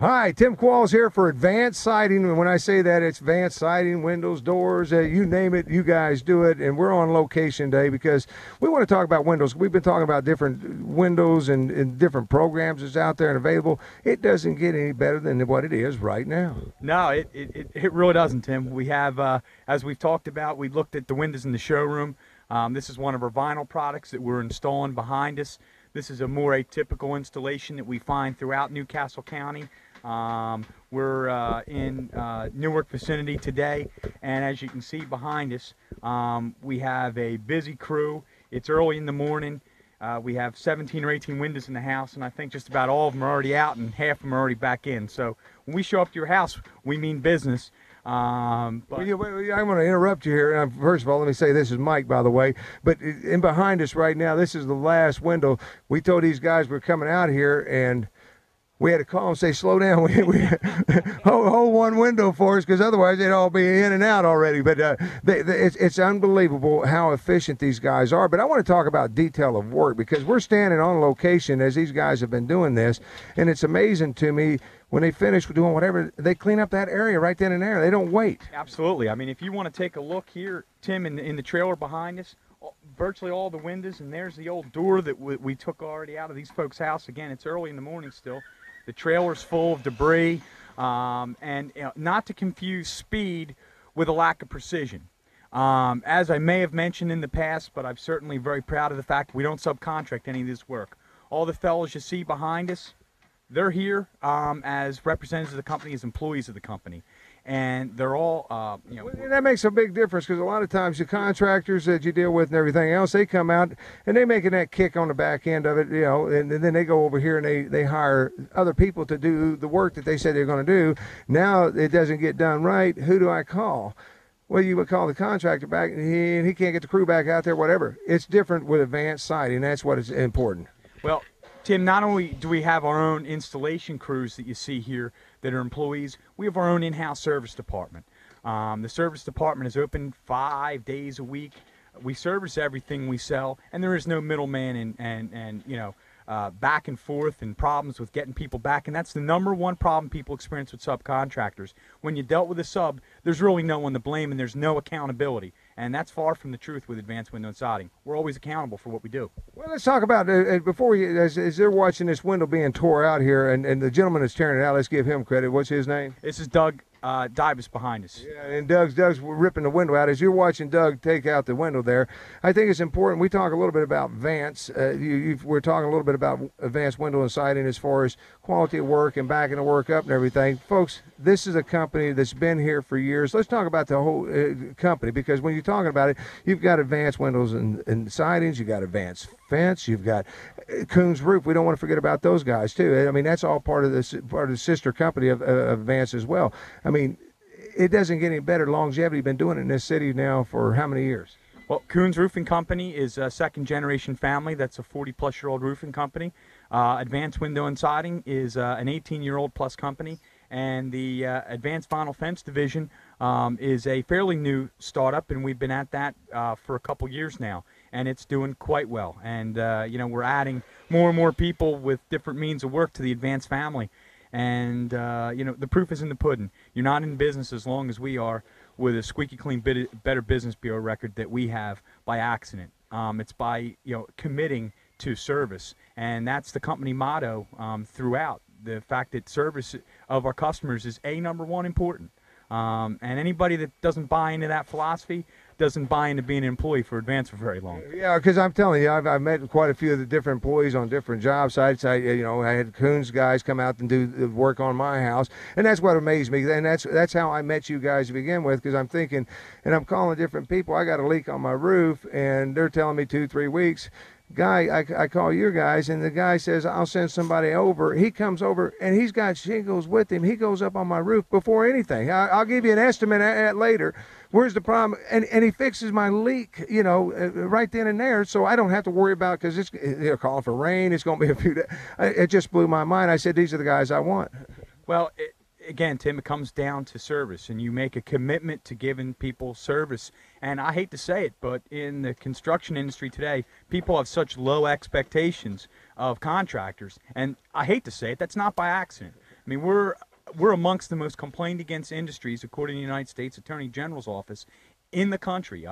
Hi, Tim Qualls here for Advanced Siding. And when I say that, it's Advanced Siding, windows, doors, you name it, you guys do it. And we're on location today because we want to talk about windows. We've been talking about different windows and different programs that's out there and available. It doesn't get any better than what it is right now. No, it really doesn't, Tim. We have, as we've talked about, we looked at the windows in the showroom. This is one of our vinyl products that we're installing behind us. This is a more atypical installation that we find throughout New Castle County. We're in Newark vicinity today, and as you can see behind us, we have a busy crew. It's early in the morning. We have 17 or 18 windows in the house, and I think just about all of them are already out and half of them are already back in. So when we show up to your house, we mean business. I'm going to interrupt you here. First of all, let me say this is Mike, by the way. But in behind us right now, this is the last window. We told these guys we're coming out here, and we had to call and say, slow down. We hold one window for us, because otherwise they'd all be in and out already. But it's unbelievable how efficient these guys are. But I want to talk about detail of work, because we're standing on location as these guys have been doing this. And it's amazing to me, when they finish doing whatever, they clean up that area right then and there. They don't wait. Absolutely. I mean, if you want to take a look here, Tim, in the trailer behind us, virtually all the windows, and there's the old door that we took already out of these folks' house. Again, it's early in the morning still. The trailer's full of debris, and not to confuse speed with a lack of precision. As I may have mentioned in the past, but I'm certainly very proud of the fact we don't subcontract any of this work. All the fellows you see behind us, they're here as representatives of the company, as employees of the company. And they're all, And that makes a big difference, because a lot of times the contractors that you deal with and everything else, they come out and they're making that kick on the back end of it, and then they go over here and they hire other people to do the work that they said they're going to do. Now it doesn't get done right. Who do I call? Well, you would call the contractor back, and he can't get the crew back out there, whatever. It's different with Advanced Siding. That's what is important. Well, Tim, not only do we have our own installation crews that you see here that are employees, we have our own in-house service department. The service department is open 5 days a week. We service everything we sell, and there is no middleman and back and forth and problems with getting people back. And that's the #1 problem people experience with subcontractors. When you dealt with a sub, there's really no one to blame, and there's no accountability. And that's far from the truth with Advanced Window and Siding. We're always accountable for what we do. Well, let's talk about, before you, as they're watching this window being tore out here, and the gentleman that's tearing it out, let's give him credit. What's his name? This is Doug Dybus behind us. Yeah, and Doug's ripping the window out. As you're watching Doug take out the window there, I think it's important. We talk a little bit about Vance. We're talking a little bit about Advanced Window and Siding as far as quality of work and backing the work up and everything. Folks, this is a company that's been here for years. Let's talk about the whole company, because when you're talking about it, you've got Advanced Windows and Sidings, you've got Advanced Fence, you've got Coons Roof. We don't want to forget about those guys too. I mean, that's all part of the sister company of Advanced as well. I mean, it doesn't get any better longevity. Been doing it in this city now for how many years? Well, Coons Roofing Company is a second-generation family. That's a 40-plus-year-old roofing company. Advanced Window and Siding is an 18-year-old plus company. And the Advanced Vinyl Fence Division is a fairly new startup, and we've been at that for a couple years now. And it's doing quite well. And, we're adding more and more people with different means of work to the Advanced family. And, the proof is in the pudding. You're not in business as long as we are with a squeaky clean Better Business Bureau record that we have by accident. It's by, committing to service. And that's the company motto throughout. The fact that service of our customers is #1 important. And anybody that doesn't buy into that philosophy doesn't buy into being an employee for Advance for very long. Yeah, because I'm telling you, I've met quite a few of the different employees on different job sites. I had Coons guys come out and do the work on my house, and that's what amazed me. And that's how I met you guys to begin with, because I'm thinking, and I'm calling different people. I got a leak on my roof, and they're telling me 2-3 weeks. Guy, I call your guys, and the guy says, I'll send somebody over. He comes over, and he's got shingles with him. He goes up on my roof before anything. I'll give you an estimate at later. Where's the problem? And he fixes my leak, right then and there, so I don't have to worry about, because they're calling for rain. It's going to be a few days. It just blew my mind. I said, these are the guys I want. Well, again, Tim, it comes down to service, and you make a commitment to giving people service. And I hate to say it, but in the construction industry today, people have such low expectations of contractors. And I hate to say it, that's not by accident. I mean, we're amongst the most complained against industries, according to the United States Attorney General's office, in the country.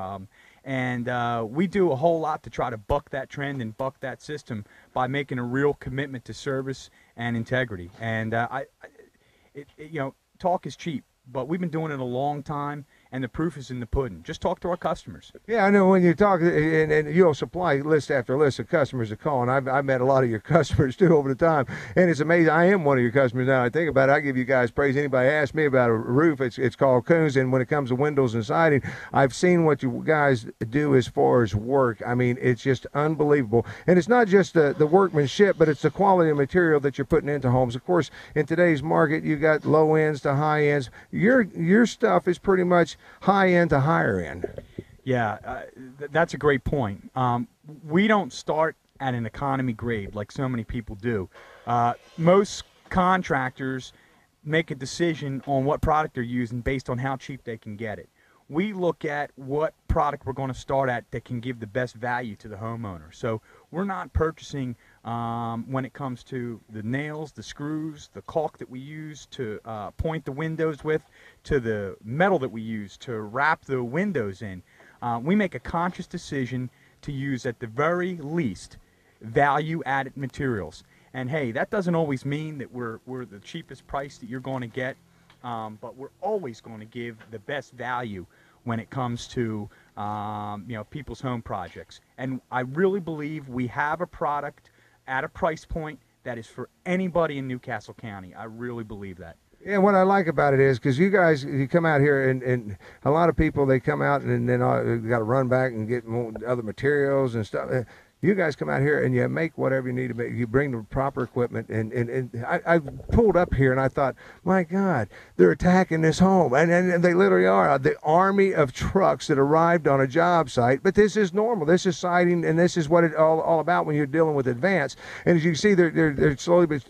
And we do a whole lot to try to buck that trend and buck that system by making a real commitment to service and integrity. And you know, talk is cheap, but we've been doing it a long time, and the proof is in the pudding. Just talk to our customers. Yeah, I know when you talk, and you'll supply list after list of customers that call, and I've met a lot of your customers too over the time, and it's amazing. I am one of your customers now. I think about it. I give you guys praise. Anybody asks me about a roof, it's called Coons, and when it comes to windows and siding, I've seen what you guys do as far as work. I mean, it's just unbelievable, and it's not just the workmanship, but it's the quality of material that you're putting into homes. Of course, in today's market, you got low ends to high ends. Your stuff is pretty much high end to higher end. Yeah, that's a great point. We don't start at an economy grade like so many people do. Most contractors make a decision on what product they're using based on how cheap they can get it. We look at what product we're going to start at that can give the best value to the homeowner. So we're not purchasing, when it comes to the nails, the screws, the caulk that we use to point the windows with, to the metal that we use to wrap the windows in. We make a conscious decision to use, at the very least, value-added materials. And hey, that doesn't always mean that we're the cheapest price that you're going to get, but we're always going to give the best value when it comes to you know, people's home projects. And I really believe we have a product at a price point that is for anybody in Newcastle County. I really believe that. Yeah, what I like about it is because you guys, you come out here and a lot of people, they come out and then got to run back and get more other materials and stuff. You guys come out here and you make whatever you need to make. You bring the proper equipment, and I pulled up here and I thought, my God, they're attacking this home, and they literally are. The army of trucks that arrived on a job site. But this is normal. This is siding, and this is what it's all about when you're dealing with Advance. And as you can see, they're slowly but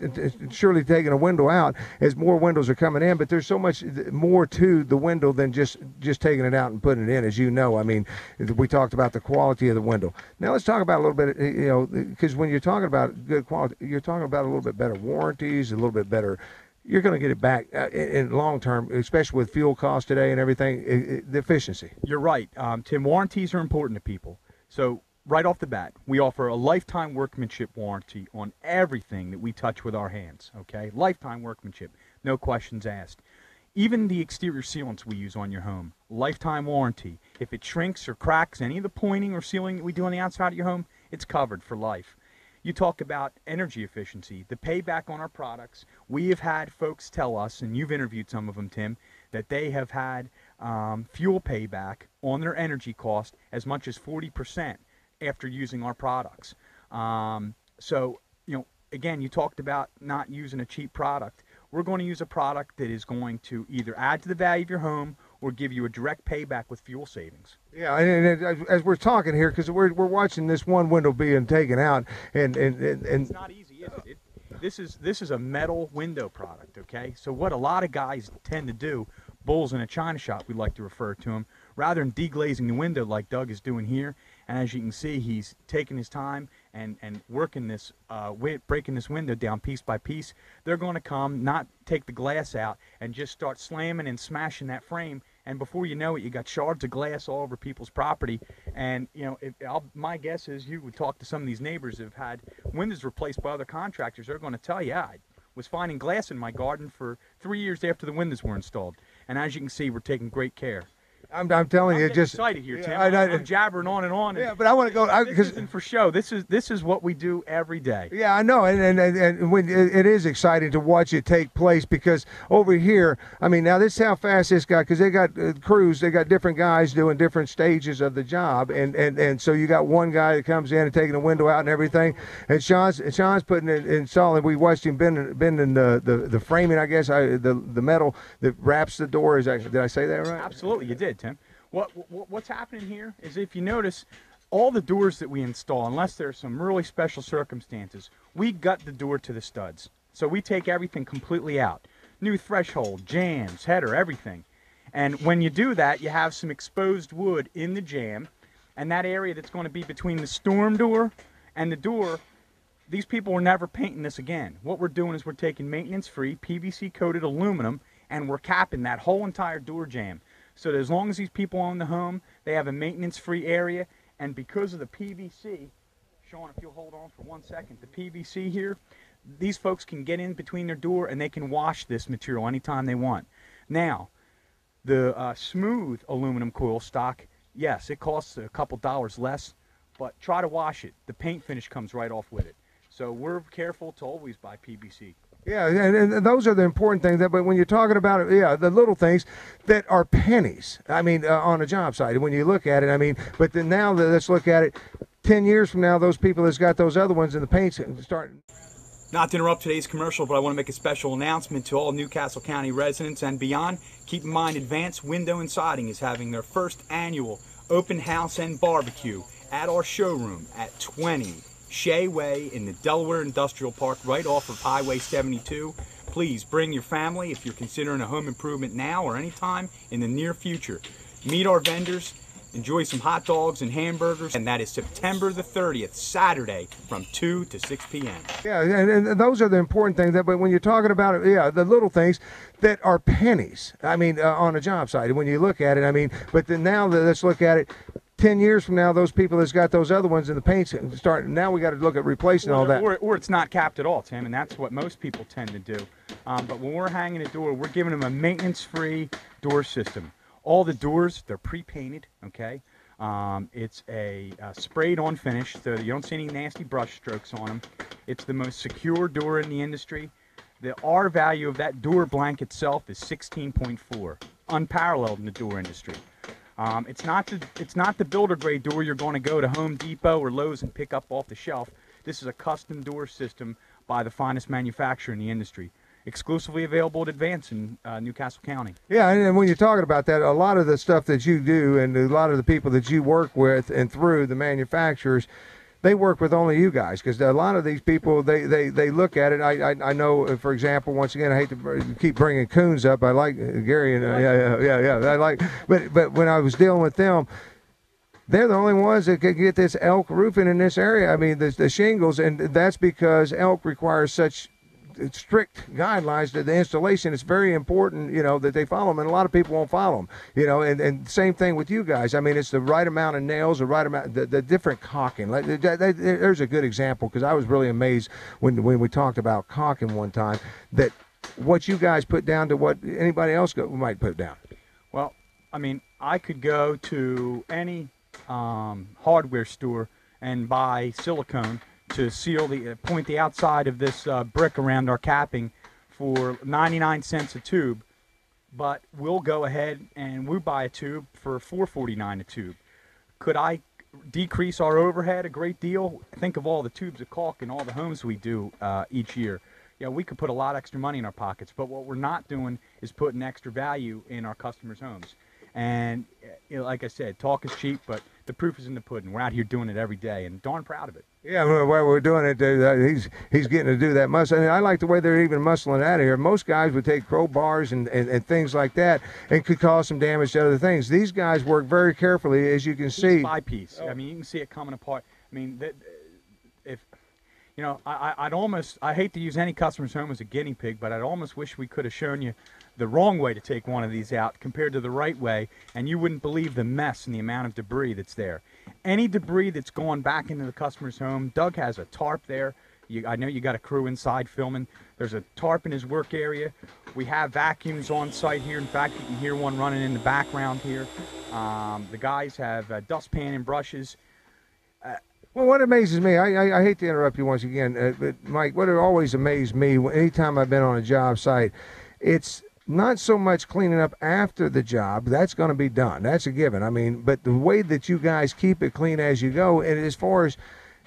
surely taking a window out as more windows are coming in. But there's so much more to the window than just taking it out and putting it in. As you know, I mean, we talked about the quality of the window. Now let's talk about a little bit. You know, because when you're talking about good quality, you're talking about a little bit better warranties, a little bit better. You're going to get it back in long term, especially with fuel costs today and everything. The efficiency. You're right, Tim. Warranties are important to people. So right off the bat, we offer a lifetime workmanship warranty on everything that we touch with our hands. Okay, lifetime workmanship, no questions asked. Even the exterior sealants we use on your home, lifetime warranty. If it shrinks or cracks any of the pointing or sealing that we do on the outside of your home, it's covered for life. You talk about energy efficiency, the payback on our products. We have had folks tell us, and you've interviewed some of them, Tim, that they have had fuel payback on their energy cost as much as 40% after using our products. So, you know, again, you talked about not using a cheap product. We're going to use a product that is going to either add to the value of your home or give you a direct payback with fuel savings. Yeah, and as we're talking here, because we're watching this one window being taken out, and it's not easy, is it? This is a metal window product, okay? So what a lot of guys tend to do, bulls in a china shop, we like to refer to them, rather than deglazing the window like Doug is doing here, and as you can see, he's taking his time and working this, breaking this window down piece by piece. They're going to come, not take the glass out, and just start slamming and smashing that frame, and before you know it, you got shards of glass all over people's property. And you know, my guess is you would talk to some of these neighbors that have had windows replaced by other contractors. They're going to tell you, I was finding glass in my garden for 3 years after the windows were installed. And as you can see, we're taking great care. I'm telling you, just excited here, Tim. Yeah, I'm jabbering on and on. Yeah, but I want to go because isn't for show. This is what we do every day. Yeah, I know, and when it is exciting to watch it take place, because over here, I mean, now this is how fast this guy, because they got crews, they got different guys doing different stages of the job, and so you got one guy that comes in and taking the window out and everything, and Sean's putting it in solid. We watched him bending the framing, I guess, the metal that wraps the door. Did I say that right? Absolutely, you did, Tim. What's happening here is, if you notice, all the doors that we install, unless there's some really special circumstances, we gut the door to the studs. So we take everything completely out. New threshold, jambs, header, everything. And when you do that, you have some exposed wood in the jamb, and that area that's going to be between the storm door and the door these people are never painting this again. What we're doing is we're taking maintenance-free PVC-coated aluminum and we're capping that whole entire door jamb. So that as long as these people own the home, they have a maintenance-free area. And because of the PVC, Sean, if you'll hold on for 1 second, the PVC here, these folks can get in between their door and they can wash this material anytime they want. Now, the smooth aluminum coil stock, yes, it costs a couple dollars less, but try to wash it. The paint finish comes right off with it. So we're careful to always buy PVC. Yeah, and those are the important things. But when you're talking about it, yeah, the little things that are pennies. I mean, on a job site, when you look at it, I mean, but then now let's look at it. 10 years from now, those people that's got those other ones in the paints start. Not to interrupt today's commercial, but I want to make a special announcement to all Newcastle County residents and beyond. Keep in mind, Advanced Window and Siding is having their first annual open house and barbecue at our showroom at 20 Shea Way in the Delaware Industrial Park, right off of Highway 72. Please bring your family if you're considering a home improvement now or anytime in the near future. Meet our vendors, enjoy some hot dogs and hamburgers, and that is September the 30th, Saturday, from 2 to 6 p.m. Yeah, and those are the important things. But when you're talking about it, yeah, the little things that are pennies. I mean, on a job site, when you look at it, I mean, but then now let's look at it. 10 years from now, those people that's got those other ones in the paints start. Now we got to look at replacing all that. Or it's not capped at all, Tim, and that's what most people tend to do. But when we're hanging a door, we're giving them a maintenance-free door system. All the doors, they're pre-painted, okay? It's a sprayed-on finish, so you don't see any nasty brush strokes on them. It's the most secure door in the industry. The R value of that door blank itself is 16.4, unparalleled in the door industry. It's not the builder grade door you're going to go to Home Depot or Lowe's and pick up off the shelf. This is a custom door system by the finest manufacturer in the industry. Exclusively available at Advance in Newcastle County. Yeah, and when you're talking about that, a lot of the stuff that you do and a lot of the people that you work with and through the manufacturers, they work with only you guys, because a lot of these people, they look at it. I know, for example, once again, I hate to keep bringing Coons up. I like Gary and yeah. I like, but when I was dealing with them, they're the only ones that can get this elk roofing in this area. I mean, the shingles, and that's because elk requires such strict guidelines to the installation. It's very important, you know, that they follow them, and a lot of people won't follow them, you know, and same thing with you guys. I mean, it's the right amount of nails, the right amount, the different caulking. Like, there's a good example, because I was really amazed when we talked about caulking one time, that what you guys put down to what anybody else might put down. Well, I mean, I could go to any hardware store and buy silicone to seal point the outside of this brick around our capping for 99 cents a tube, but we'll go ahead and we buy a tube for $4.49 a tube. Could I decrease our overhead a great deal? Think of all the tubes of caulk and all the homes we do each year. Yeah, we could put a lot extra money in our pockets, but what we're not doing is putting extra value in our customers' homes. And you know, like I said, talk is cheap, but the proof is in the pudding. We're out here doing it every day, and darn proud of it. Yeah, while we're doing it, he's getting to do that muscle. And I like the way they're even muscling out of here. Most guys would take crowbars and things like that and could cause some damage to other things. These guys work very carefully, as you can see. Piece by piece. I mean, you can see it coming apart. I mean, if you know, I hate to use any customer's home as a guinea pig, but I'd almost wish we could have shown you the wrong way to take one of these out compared to the right way, and you wouldn't believe the mess and the amount of debris that's there. Any debris that's gone back into the customer's home, Doug has a tarp there. I know you got a crew inside filming. There's a tarp in his work area. We have vacuums on site here. In fact, you can hear one running in the background here. The guys have dustpan and brushes. Well, what amazes me, I hate to interrupt you once again, but Mike, what always amazed me, anytime I've been on a job site, it's not so much cleaning up after the job. That's going to be done. That's a given. I mean, but the way that you guys keep it clean as you go, and as far as,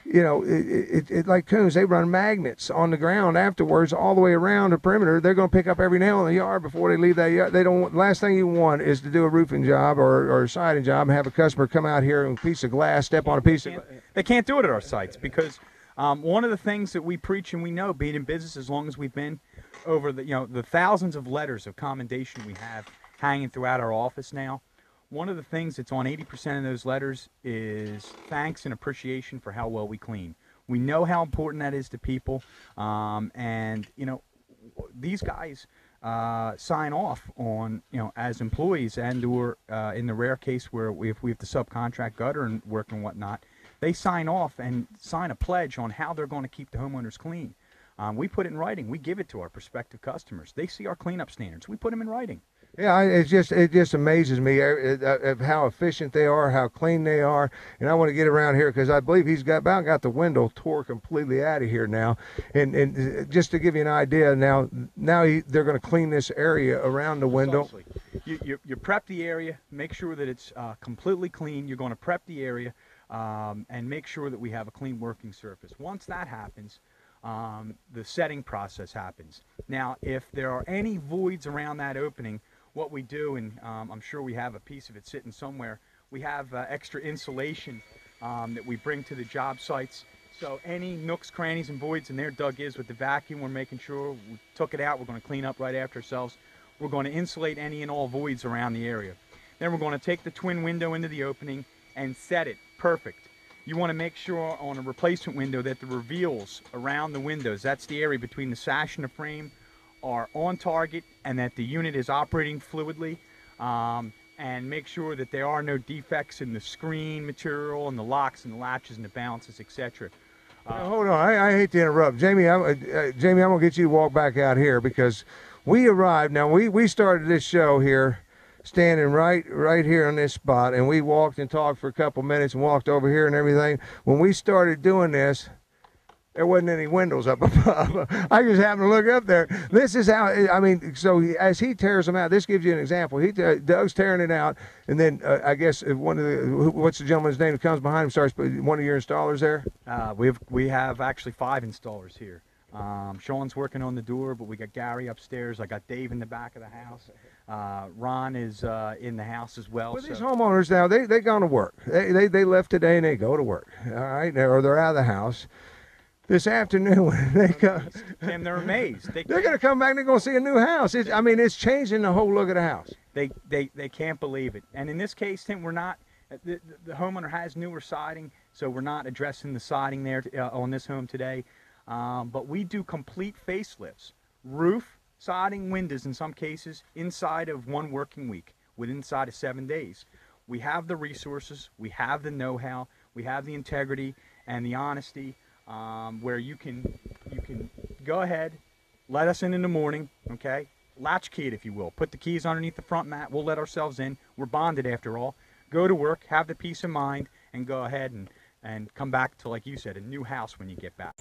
you know, it like Coons, they run magnets on the ground afterwards all the way around the perimeter. They're going to pick up every nail in the yard before they leave that yard. They don't. Last thing you want is to do a roofing job or a siding job and have a customer come out here and a piece of glass, step on a piece of glass. They can't do it at our sites because one of the things that we preach and we know, being in business as long as we've been, over the thousands of letters of commendation we have hanging throughout our office now, one of the things that's on 80% of those letters is thanks and appreciation for how well we clean. We know how important that is to people, and you know, these guys sign off on, you know, as employees, and or in the rare case where if we have to subcontract gutter and work and whatnot, they sign off and sign a pledge on how they're going to keep the homeowners clean. We put it in writing. We give it to our prospective customers. They see our cleanup standards. We put them in writing. Yeah, it just amazes me of how efficient they are, how clean they are, and I want to get around here because I believe he's got the window tore completely out of here now, and just to give you an idea, now they're going to clean this area around the window. You prep the area, make sure that it's completely clean. You're going to prep the area and make sure that we have a clean working surface. Once that happens, the setting process happens. Now, if there are any voids around that opening, what we do, and I'm sure we have a piece of it sitting somewhere, we have extra insulation that we bring to the job sites. So any nooks, crannies, and voids, and there Doug is with the vacuum, we're making sure we took it out. We're going to clean up right after ourselves. We're going to insulate any and all voids around the area. Then we're going to take the twin window into the opening and set it perfect. You want to make sure on a replacement window that the reveals around the windows, that's the area between the sash and the frame, are on target, and that the unit is operating fluidly, and make sure that there are no defects in the screen material and the locks and the latches and the balances, etc. Hold on, I hate to interrupt. Jamie, I'm going to get you to walk back out here because we arrived. Now, we started this show here standing right here on this spot, and we walked and talked for a couple minutes and walked over here and everything. When we started doing this, there wasn't any windows up above. I just happened to look up there. This is how, I mean, so as he tears them out, this gives you an example. Doug's tearing it out, and then I guess one of the, what's the gentleman's name that comes behind him, starts, one of your installers there? We have actually 5 installers here. Sean's working on the door, but we got Gary upstairs. I got Dave in the back of the house. Ron is in the house as well. Well, these homeowners now, they gone to work. They left today and they go to work. All right, or they're out of the house. This afternoon, when they come, and they're amazed. They're going to come back and they're going to see a new house. I mean, it's changing the whole look of the house. They can't believe it. And in this case, Tim, we're not. The homeowner has newer siding, so we're not addressing the siding there on this home today. But we do complete facelifts, roof, siding, windows in some cases, inside of 1 working week, inside of 7 days. We have the resources, we have the know-how, we have the integrity and the honesty, where you can go ahead, let us in the morning, okay? Latch key it, if you will. Put the keys underneath the front mat. We'll let ourselves in. We're bonded after all. Go to work, have the peace of mind, and go ahead and come back to, like you said, a new house when you get back.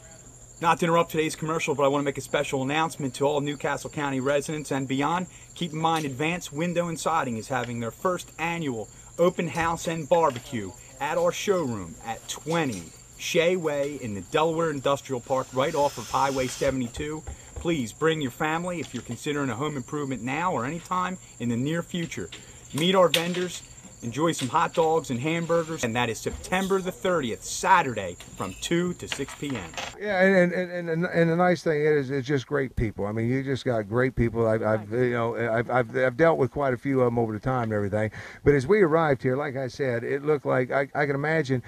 Not to interrupt today's commercial, but I want to make a special announcement to all Newcastle County residents and beyond. Keep in mind, Advanced Window and Siding is having their first annual open house and barbecue at our showroom at 20 Shea Way in the Delaware Industrial Park, right off of Highway 72. Please bring your family if you're considering a home improvement now or anytime in the near future. Meet our vendors, enjoy some hot dogs and hamburgers, and that is September the 30th, Saturday, from 2 to 6 p.m. Yeah, and the nice thing is, it's just great people. I mean, you just got great people. I've dealt with quite a few of them over the time and everything. But as we arrived here, like I said, it looked like I can imagine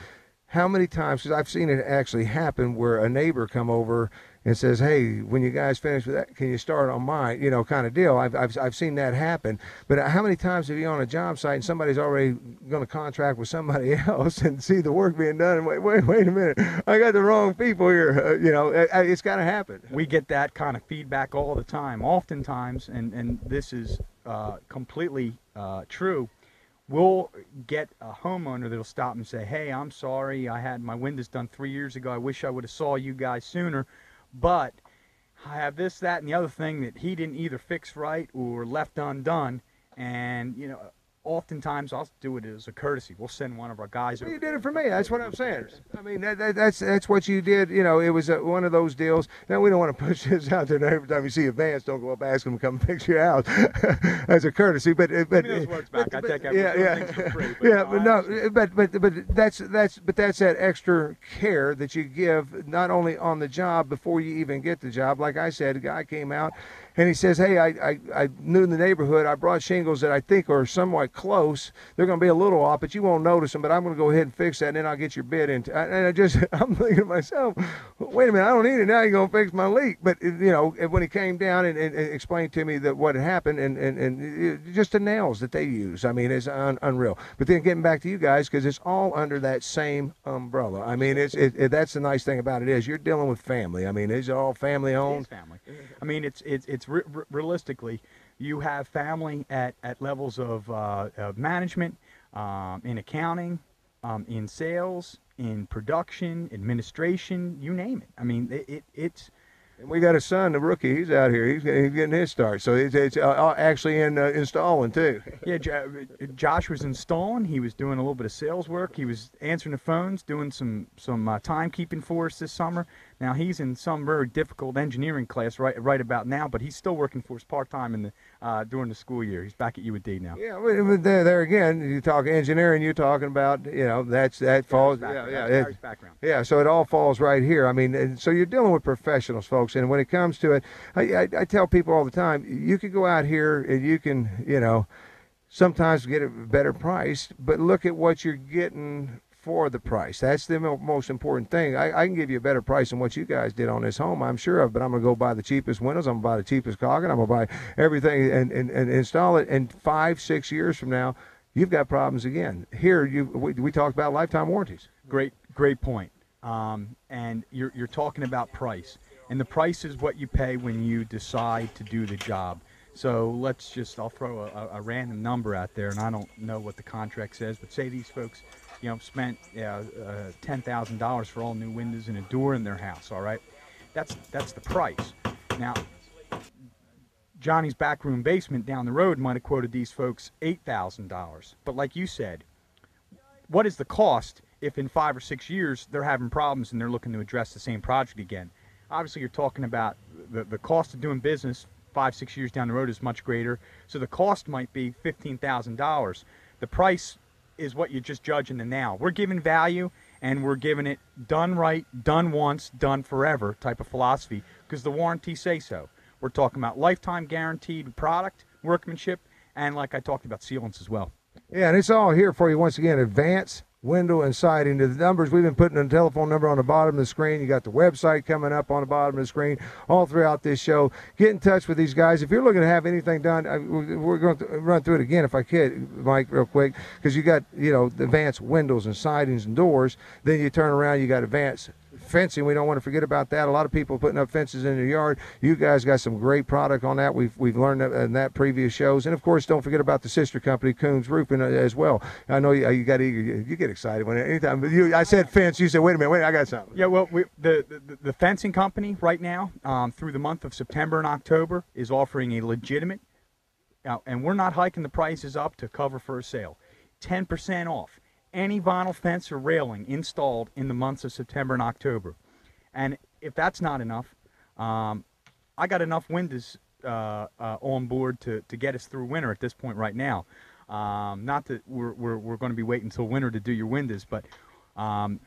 how many times, because I've seen it actually happen, where a neighbor come over and says, hey, when you guys finish with that, can you start on mine, you know, kind of deal. I've seen that happen. But how many times have you on a job site and somebody's already going to contract with somebody else and see the work being done and wait a minute, I got the wrong people here, you know, it's got to happen. We get that kind of feedback all the time. Oftentimes, and this is completely true, we'll get a homeowner that'll stop and say, hey, I'm sorry, I had my windows done 3 years ago. I wish I would have saw you guys sooner, but I have this, that, and the other thing that he didn't either fix right or left undone. And, you know, oftentimes I'll do it as a courtesy. We'll send one of our guys over. You did it for me. That's what I'm saying. I mean, that's what you did. You know, it was one of those deals. Now, we don't want to push this out there. Every time you see Advance, don't go up ask them to come fix your house as a courtesy. But those words back. I take things for free. But that's that extra care that you give not only on the job before you even get the job. Like I said, a guy came out, And he says, hey, I knew the neighborhood. I brought shingles that I think are somewhat close. They're going to be a little off, but you won't notice them. But I'm going to go ahead and fix that, and then I'll get your bid in. I'm thinking to myself, wait a minute, I don't need it now. You're going to fix my leak. But when he came down and explained to me that what had happened, and just the nails that they use, I mean, it's unreal. But then getting back to you guys, because it's all under that same umbrella. I mean, that's the nice thing about it is you're dealing with family. I mean, it's all family owned. It is family. I mean, it's realistically, you have family at levels of management, in accounting, in sales, in production, administration, you name it. I mean, it's. And we got a son, the rookie. He's out here. He's getting his start. So it's actually installing too. Yeah, Josh was installing. He was doing a little bit of sales work. He was answering the phones, doing some timekeeping for us this summer. Now he's in some very difficult engineering class right about now, but he's still working for us part-time during the school year. He's back at UAD now. Yeah, but there again, you talk engineering. You're talking about that falls. Gary's background. Yeah, so it all falls right here. I mean, and so you're dealing with professionals, folks. And when it comes to it, I tell people all the time, you can go out here and you can, sometimes get a better price, but look at what you're getting for the price. That's the most important thing. I can give you a better price than what you guys did on this home, I'm sure of, but I'm going to go buy the cheapest windows. I'm going to buy the cheapest caulking. I'm going to buy everything and install it. And 5-6 years from now, you've got problems again. Here, we talked about lifetime warranties. Great point. And you're talking about price. And the price is what you pay when you decide to do the job. So I'll throw a random number out there, and I don't know what the contract says, but say these folks, spent $10,000 for all new windows and a door in their house, all right? That's the price. Now, Johnny's backroom basement down the road might have quoted these folks $8,000. But like you said, what is the cost if in 5 or 6 years they're having problems and they're looking to address the same project again? Obviously, you're talking about the cost of doing business 5-6 years down the road is much greater. So the cost might be $15,000. The price is what you're just judging the now. We're giving value, and we're giving it done right, done once, done forever type of philosophy because the warranties say so. We're talking about lifetime guaranteed product, workmanship, and like I talked about, sealants as well. Yeah, and it's all here for you once again. Advance Window and Siding. The numbers we've been putting a telephone number on the bottom of the screen. You got the website coming up on the bottom of the screen all throughout this show. Get in touch with these guys if you're looking to have anything done. We're going to run through it again if I could, Mike, real quick, because you got the Advanced Windows and Sidings and Doors. Then you turn around, you got Advanced Fencing. We don't want to forget about that. A lot of people putting up fences in their yard. You guys got some great product on that. We've learned that in that previous shows. And of course, don't forget about the sister company, Coons Roofing, as well. I know you got eager. You get excited when anytime. But I said fence. You said, wait a minute, I got something. Yeah, well, the fencing company right now, through the month of September and October, is offering a legitimate, and we're not hiking the prices up to cover for a sale, 10% off any vinyl fence or railing installed in the months of September and October. And if that's not enough, I got enough windows on board to get us through winter at this point right now. Not that we're going to be waiting until winter to do your windows, but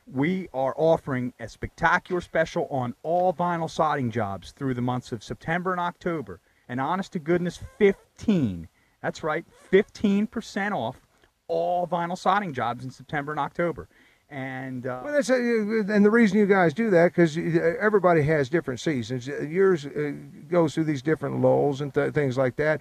we are offering a spectacular special on all vinyl siding jobs through the months of September and October. And honest to goodness, 15. That's right, 15% off all vinyl siding jobs in September and October. And well, and the reason you guys do that because everybody has different seasons. Yours goes through these different lulls and things like that.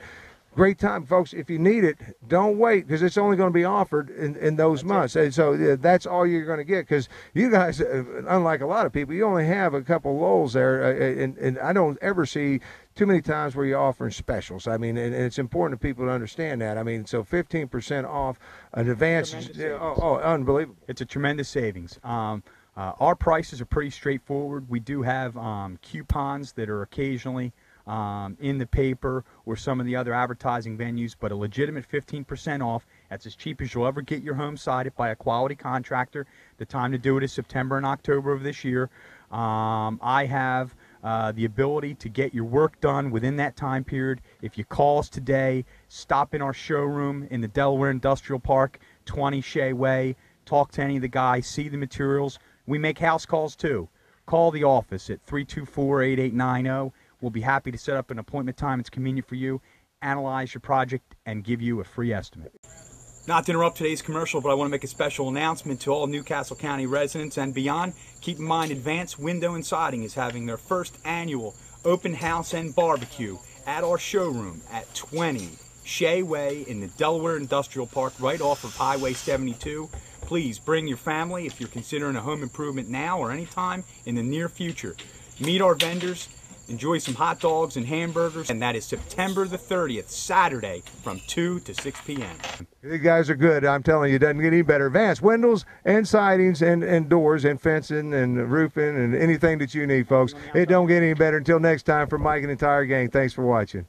Great time, folks. If you need it, don't wait because it's only going to be offered in those months. And so that's all you're going to get because you guys, unlike a lot of people, you only have a couple lulls there. And I don't ever see too many times where you're offering specials. I mean, and it's important for people to understand that. I mean, so 15% off an advance. Unbelievable. It's a tremendous savings. Our prices are pretty straightforward. We do have coupons that are occasionally in the paper or some of the other advertising venues, but a legitimate 15% off. That's as cheap as you'll ever get your home sided by a quality contractor. The time to do it is September and October of this year. I have the ability to get your work done within that time period. If you call us today, stop in our showroom in the Delaware Industrial Park, 20 Shea Way, talk to any of the guys, see the materials. We make house calls too. Call the office at 324-8890. We'll be happy to set up an appointment time that's convenient for you, analyze your project, and give you a free estimate. Not to interrupt today's commercial, but I want to make a special announcement to all Newcastle County residents and beyond. Keep in mind, Advanced Window and Siding is having their first annual open house and barbecue at our showroom at 20 Shea Way in the Delaware Industrial Park, right off of Highway 72. Please bring your family if you're considering a home improvement now or anytime in the near future. Meet our vendors, enjoy some hot dogs and hamburgers, and that is September the 30th, Saturday, from 2 to 6 p.m. You guys are good. I'm telling you, it doesn't get any better. Advanced windows and sidings and doors and fencing and roofing and anything that you need, folks. It don't get any better. Until next time, for Mike and the entire gang, thanks for watching.